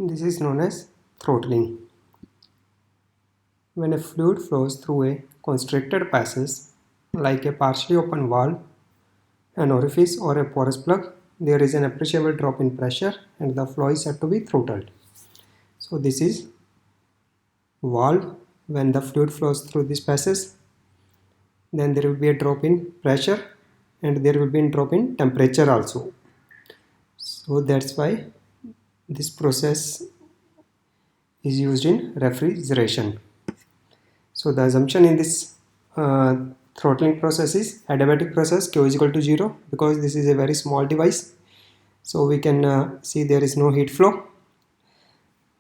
This is known as throttling. When a fluid flows through a constricted passage, like a partially open valve, an orifice or a porous plug, there is an appreciable drop in pressure and the flow is said to be throttled. So this is valve. When the fluid flows through this passage, then there will be a drop in pressure and there will be a drop in temperature also. So that's why this process is used in refrigeration. So the assumption in this throttling process is adiabatic process, Q is equal to 0, because this is a very small device. So we can see there is no heat flow,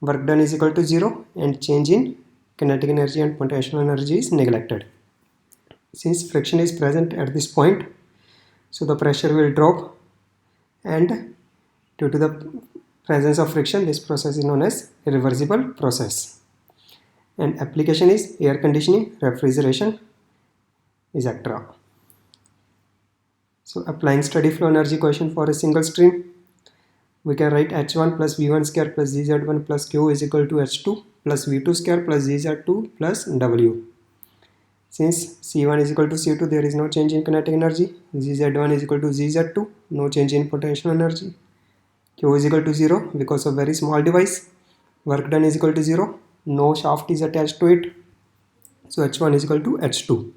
work done is equal to 0, and change in kinetic energy and potential energy is neglected. Since friction is present at this point, so the pressure will drop, and due to the presence of friction, this process is known as a reversible process. And application is air conditioning, refrigeration, etc. So applying steady flow energy equation for a single stream, we can write h1 plus v1 square plus gz1 plus q is equal to h2 plus v2 square plus gz2 plus w. Since c1 is equal to c2, there is no change in kinetic energy. Gz1 is equal to gz2, no change in potential energy. Q is equal to 0 because of very small device. Work done is equal to 0, no shaft is attached to it. So h1 is equal to h2.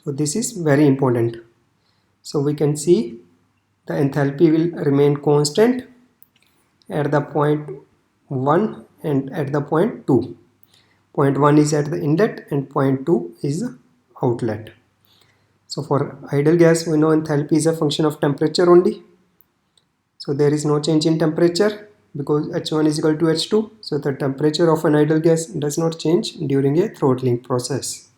So this is very important. So we can see the enthalpy will remain constant at the point 1 and at the point 2. Point 1 is at the inlet and point 2 is the outlet. So for ideal gas, we know enthalpy is a function of temperature only. So there is no change in temperature because H1 is equal to H2. So the temperature of an ideal gas does not change during a throttling process.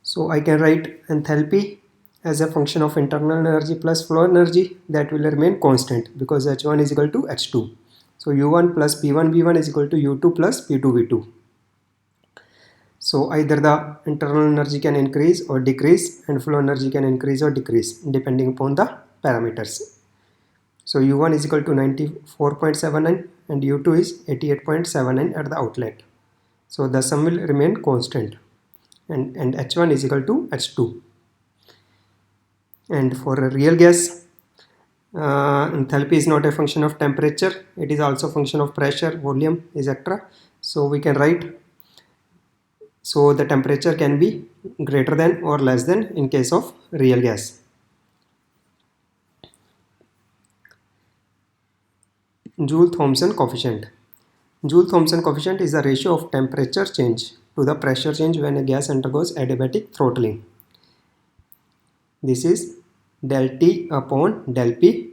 So I can write enthalpy as a function of internal energy plus flow energy that will remain constant because H1 is equal to H2. So U1 plus P1 V1 is equal to U2 plus P2 V2. So either the internal energy can increase or decrease and flow energy can increase or decrease depending upon the parameters. So U1 is equal to 94.79 and U2 is 88.79 at the outlet. So the sum will remain constant and H1 is equal to H2. And for a real gas, enthalpy is not a function of temperature, it is also a function of pressure, volume, etc. So we can write, so the temperature can be greater than or less than in case of real gas. Joule-Thomson coefficient. Joule-Thomson coefficient is the ratio of temperature change to the pressure change when a gas undergoes adiabatic throttling. This is del T upon del P.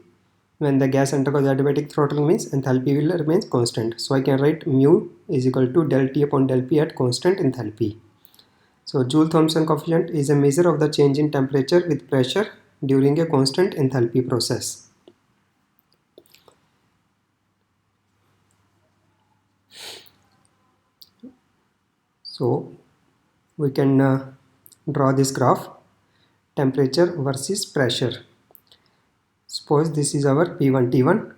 When the gas undergoes adiabatic throttling means enthalpy will remain constant. So I can write mu is equal to del T upon del P at constant enthalpy. So Joule-Thomson coefficient is a measure of the change in temperature with pressure during a constant enthalpy process. So we can draw this graph, temperature versus pressure. Suppose this is our P1 T1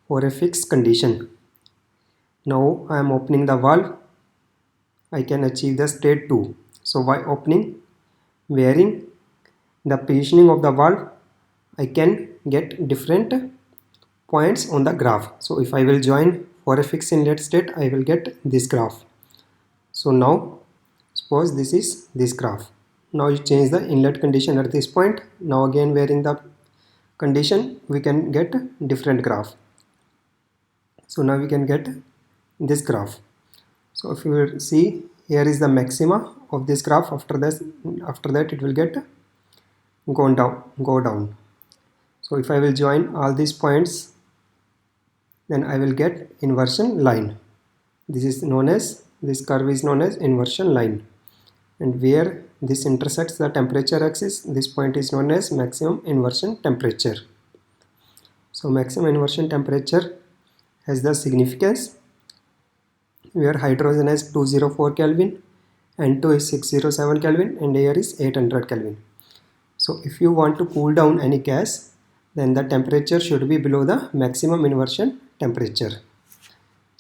for a fixed condition. Now I am opening the valve, I can achieve the state 2. So by opening, varying the positioning of the valve, I can get different points on the graph. So if I will join for a fixed inlet state, I will get this graph. So now suppose this is this graph. Now you change the inlet condition at this point. Now again varying the condition, we can get different graph. So now we can get this graph. So if you will see, here is the maxima of this graph. After that it will get go down. So if I will join all these points, then I will get inversion line. This curve is known as inversion line, and where this intersects the temperature axis, this point is known as maximum inversion temperature. So maximum inversion temperature has the significance where hydrogen has 204 Kelvin, N2 is 607 Kelvin, and air is 800 Kelvin. So if you want to cool down any gas, then the temperature should be below the maximum inversion temperature.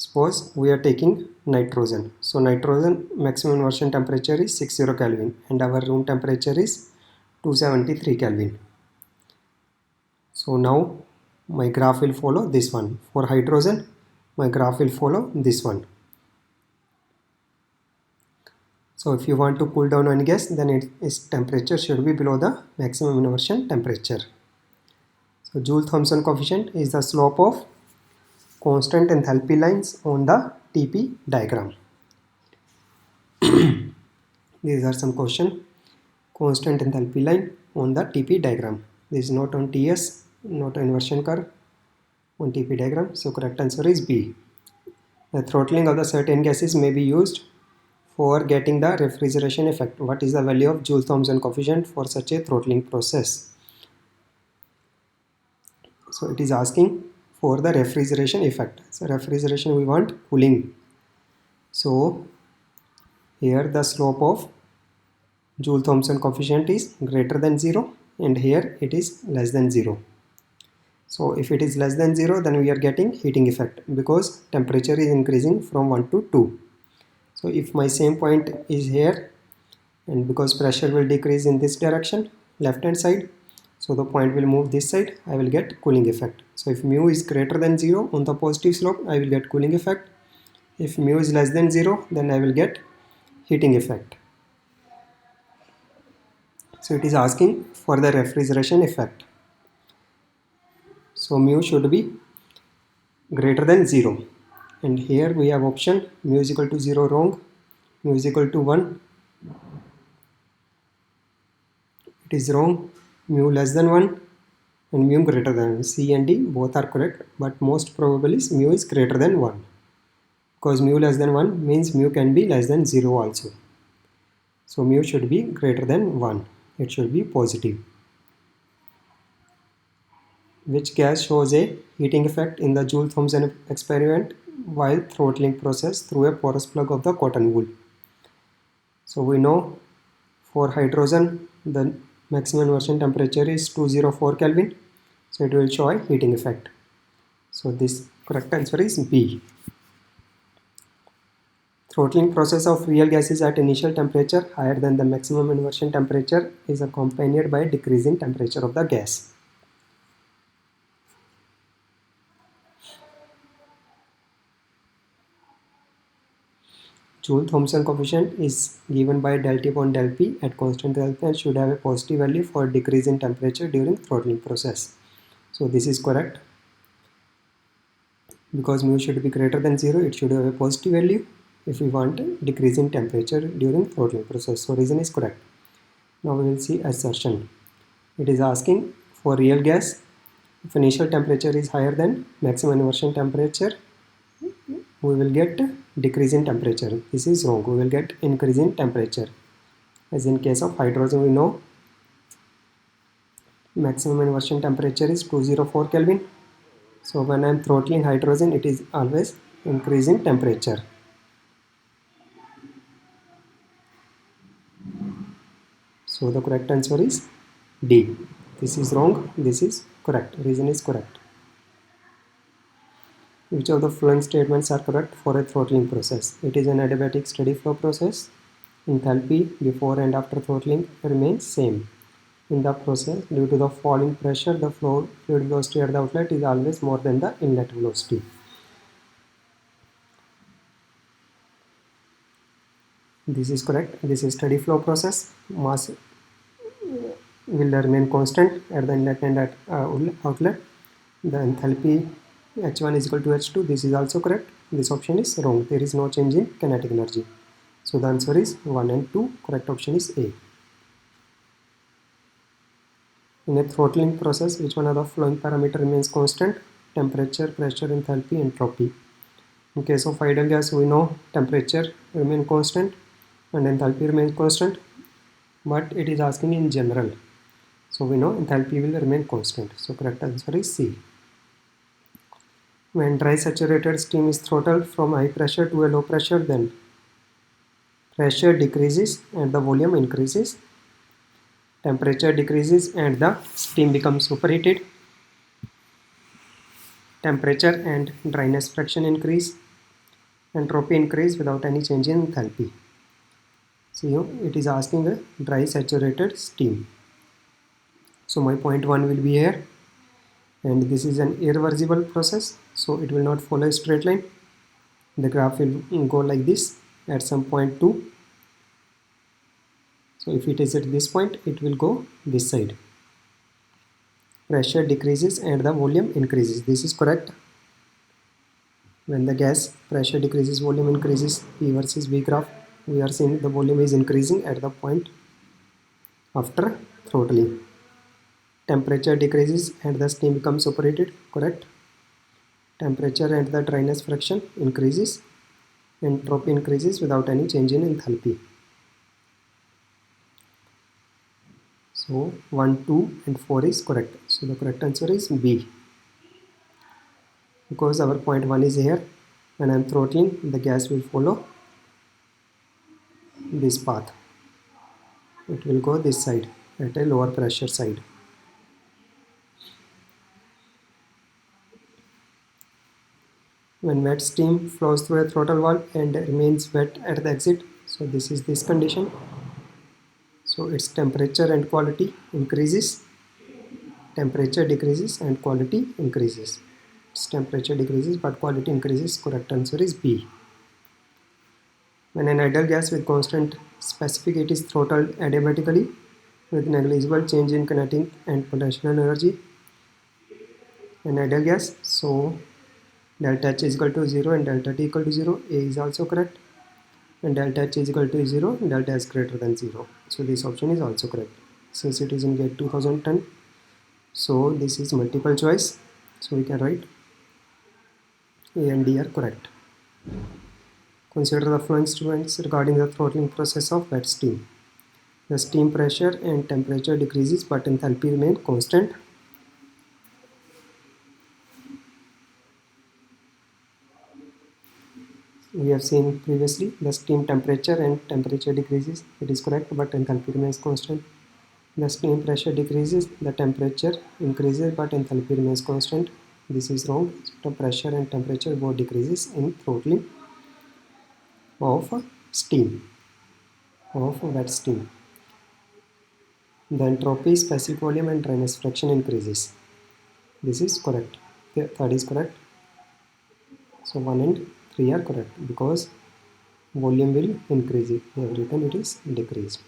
Suppose we are taking nitrogen. So nitrogen maximum inversion temperature is 60 Kelvin and our room temperature is 273 Kelvin. So now my graph will follow this one. For hydrogen, my graph will follow this one. So if you want to cool down one gas, then its temperature should be below the maximum inversion temperature. So Joule-Thomson coefficient is the slope of constant enthalpy lines on the TP diagram. These are some question. Constant enthalpy line on the TP diagram. This is not on TS, not an inversion curve on TP diagram. So correct answer is B. The throttling of the certain gases may be used for getting the refrigeration effect. What is the value of Joule-Thomson coefficient for such a throttling process? So it is asking for the refrigeration effect. So refrigeration we want cooling. So here the slope of Joule-Thomson coefficient is greater than 0 and here it is less than 0. So if it is less than 0, then we are getting heating effect because temperature is increasing from 1 to 2. So if my same point is here and because pressure will decrease in this direction, left hand side, so the point will move this side, I will get cooling effect. So if mu is greater than 0 on the positive slope, I will get cooling effect. If mu is less than 0, then I will get heating effect. So it is asking for the refrigeration effect. So mu should be greater than 0. And here we have option mu is equal to 0 wrong, mu is equal to 1. It is wrong, mu less than 1 and mu greater than 1. C and D both are correct, but most probable is mu is greater than 1. Because mu less than 1 means mu can be less than 0 also. So mu should be greater than 1. It should be positive. Which gas shows a heating effect in the Joule-Thomson experiment while throttling process through a porous plug of the cotton wool? So we know for hydrogen the maximum inversion temperature is 204 Kelvin. So it will show a heating effect. So this correct answer is B. Throttling process of real gases at initial temperature higher than the maximum inversion temperature is accompanied by a decrease in temperature of the gas. Joule-Thomson coefficient is given by del T upon del P at constant enthalpy and should have a positive value for decrease in temperature during throttling process. So this is correct. Because mu should be greater than 0, it should have a positive value if we want decrease in temperature during throttling process. So reason is correct. Now we will see assertion. It is asking for real gas, if initial temperature is higher than maximum inversion temperature, we will get decrease in temperature. This is wrong. We will get increase in temperature. As in case of hydrogen, we know maximum inversion temperature is 204 Kelvin. So when I am throttling hydrogen, it is always increasing temperature. So the correct answer is D. This is wrong. This is correct. Reason is correct. Which of the following statements are correct for a throttling process? It is an adiabatic steady flow process. Enthalpy before and after throttling remains same. In the process, due to the falling pressure, the fluid velocity at the outlet is always more than the inlet velocity. This is correct. This is steady flow process. Mass will remain constant at the inlet and at outlet. The enthalpy H1 is equal to H2. This is also correct. This option is wrong. There is no change in kinetic energy. So the answer is 1 and 2. Correct option is A. In a throttling process, which one of the following parameter remains constant? Temperature, pressure, enthalpy, entropy. In case of ideal gas, we know temperature remains constant and enthalpy remains constant, but it is asking in general. So we know enthalpy will remain constant. So correct answer is C. When dry saturated steam is throttled from high pressure to a low pressure, then pressure decreases and the volume increases. Temperature decreases and the steam becomes superheated. Temperature and dryness fraction increase. Entropy increase without any change in enthalpy. So here it is asking a dry saturated steam. So my point 1 will be here, and this is an irreversible process, so it will not follow a straight line. The graph will go like this at some point 2. So if it is at this point, it will go this side. Pressure decreases and the volume increases. This is correct. When the gas pressure decreases, volume increases. P versus V graph, we are seeing the volume is increasing at the point after throttling. Temperature decreases and the steam becomes evaporated. Correct. Temperature and the dryness fraction increases. Entropy increases without any change in enthalpy. So 1, 2 and 4 is correct. So the correct answer is B. Because our point 1 is here, when I am throttling, the gas will follow this path. It will go this side at a lower pressure side. When wet steam flows through a throttle valve and remains wet at the exit, so this is this condition. So its temperature and quality increases, temperature decreases and quality increases. Its temperature decreases but quality increases. Correct answer is B. When an ideal gas with constant specific heat is throttled adiabatically with negligible change in kinetic and potential energy, an ideal gas, so delta H is equal to 0 and delta T equal to 0. A is also correct. And delta H is equal to 0, delta S greater than 0. So this option is also correct. Since it is in GATE 2010, so this is multiple choice. So we can write A and D are correct. Consider the following statements regarding the throttling process of wet steam. The steam pressure and temperature decreases but enthalpy remain constant. We have seen previously the steam temperature and temperature decreases. It is correct, but enthalpy remains constant. The steam pressure decreases, the temperature increases, but enthalpy remains constant. This is wrong. The pressure and temperature both decreases in throttling of steam, of wet steam. The entropy, specific volume and dryness fraction increases. This is correct. The third is correct. So 1 and 3 are correct because volume will increase. They have written it is decreased.